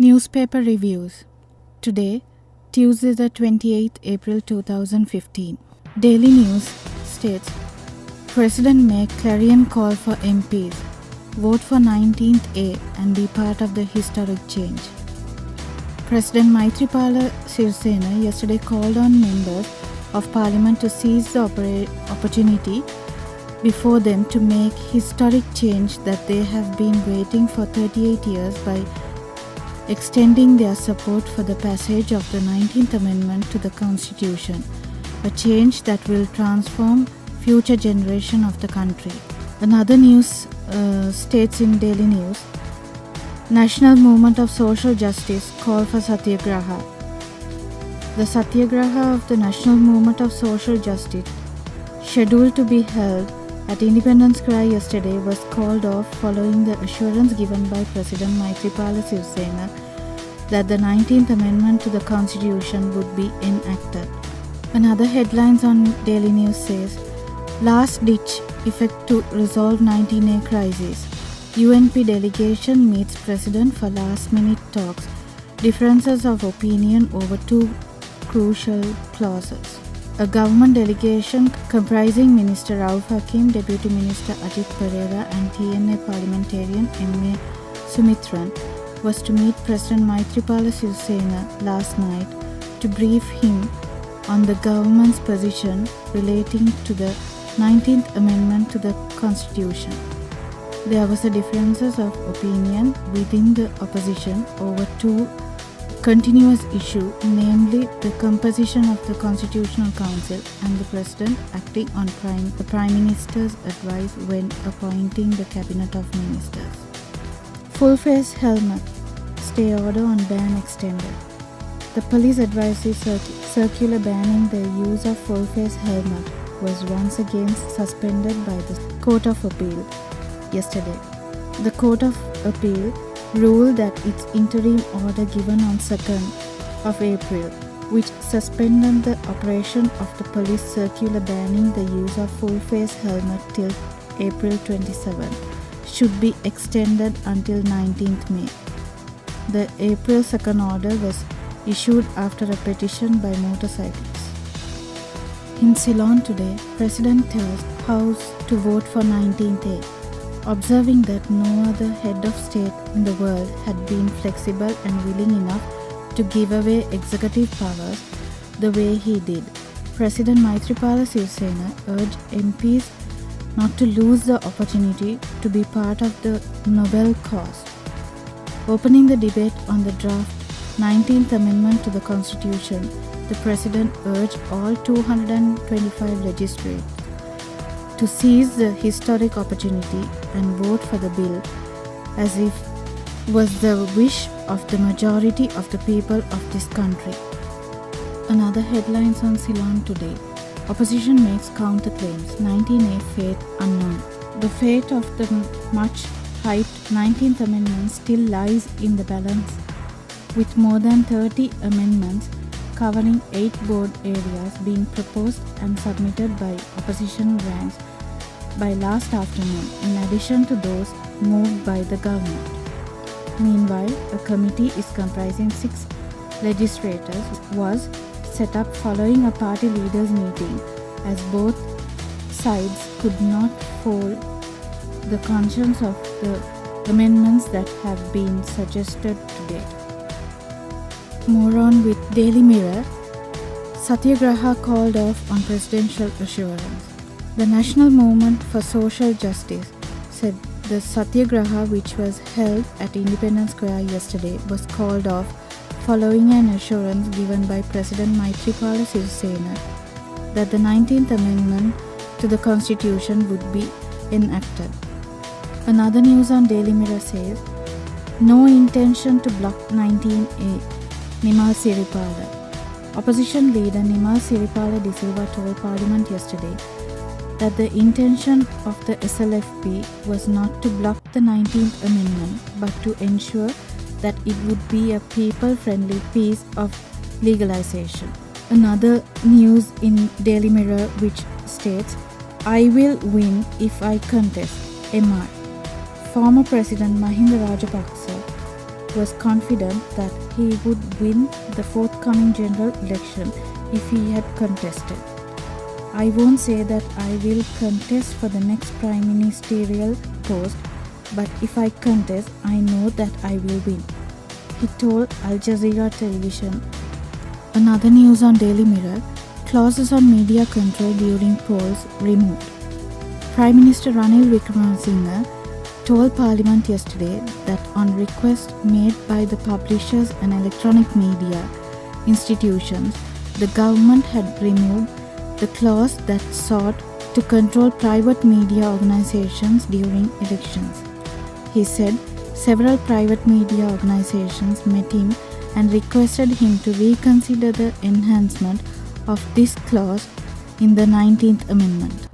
Newspaper reviews. Today, Tuesday the 28th April 2015. Daily News states, President make clarion call for MPs. Vote for 19th A and be part of the historic change. President Maithripala Sirisena yesterday called on members of Parliament to seize the opportunity before them to make historic change that they have been waiting for 38 years by extending their support for the passage of the 19th Amendment to the Constitution, a change that will transform future generation of the country. Another news states in Daily News, National Movement of Social Justice call for Satyagraha. The Satyagraha of the National Movement of Social Justice, scheduled to be held at Independence Square yesterday, was called off following the assurance given by President Maithripala Sirisena that the 19th Amendment to the Constitution would be enacted. Another headlines on Daily News says, last-ditch effort to resolve 19A crisis. UNP delegation meets President for last-minute talks. Differences of opinion over two crucial clauses. A government delegation comprising Minister Rauf Hakim, Deputy Minister Ajith Perera and TNA parliamentarian M.A. Sumitran was to meet President Maithripala Sirisena last night to brief him on the government's position relating to the 19th Amendment to the Constitution. There was a differences of opinion within the opposition over two continuous issue, namely the composition of the Constitutional Council and the President acting on the Prime Minister's advice when appointing the Cabinet of Ministers. Full-face helmet, stay order on ban extended. The police advisory circular banning the use of full-face helmet was once again suspended by the Court of Appeal yesterday. The Court of Appeal ruled that its interim order given on 2nd of April, which suspended the operation of the police circular banning the use of full-face helmet till April 27, should be extended until 19th May. The April 2nd order was issued after a petition by motorcyclists. In Ceylon today, President tells House to vote for 19th A. Observing that no other head of state in the world had been flexible and willing enough to give away executive powers the way he did, President Maithripala Sirisena urged MPs not to lose the opportunity to be part of the Nobel cause. Opening the debate on the draft 19th Amendment to the Constitution, the President urged all 225 legislators to seize the historic opportunity and vote for the bill as if was the wish of the majority of the people of this country. Another headlines on Ceylon today. Opposition makes counterclaims. 19A fate unknown. The fate of the much hyped 19th Amendment still lies in the balance, with more than 30 amendments covering 8 board areas being proposed and submitted by opposition ranks by last afternoon, in addition to those moved by the government. Meanwhile, a committee is comprising 6 legislators was set up following a party leaders meeting, as both sides could not fold the conscience of the amendments that have been suggested today. More on with Daily Mirror. Satyagraha called off on presidential assurance. The National Movement for Social Justice said the Satyagraha, which was held at Independence Square yesterday, was called off following an assurance given by President Maithripala Sirisena that the 19th Amendment to the Constitution would be enacted. Another news on Daily Mirror says, no intention to block 19A, Nimal Siripala. Opposition leader Nimal Siripala De Silva told Parliament yesterday that the intention of the SLFP was not to block the 19th Amendment but to ensure that it would be a people-friendly piece of legalization. Another news in Daily Mirror which states, I will win if I contest, MR. Former President Mahinda Rajapaksa was confident that he would win the forthcoming general election if he had contested. "I won't say that I will contest for the next prime ministerial post, but if I contest, I know that I will win," he told Al Jazeera television. Another news on Daily Mirror: clauses on media control during polls removed. Prime Minister Ranil Wickremesinghe told Parliament yesterday that on request made by the publishers and electronic media institutions, the government had removed the clause that sought to control private media organizations during elections. He said several private media organizations met him and requested him to reconsider the enhancement of this clause in the 19th Amendment.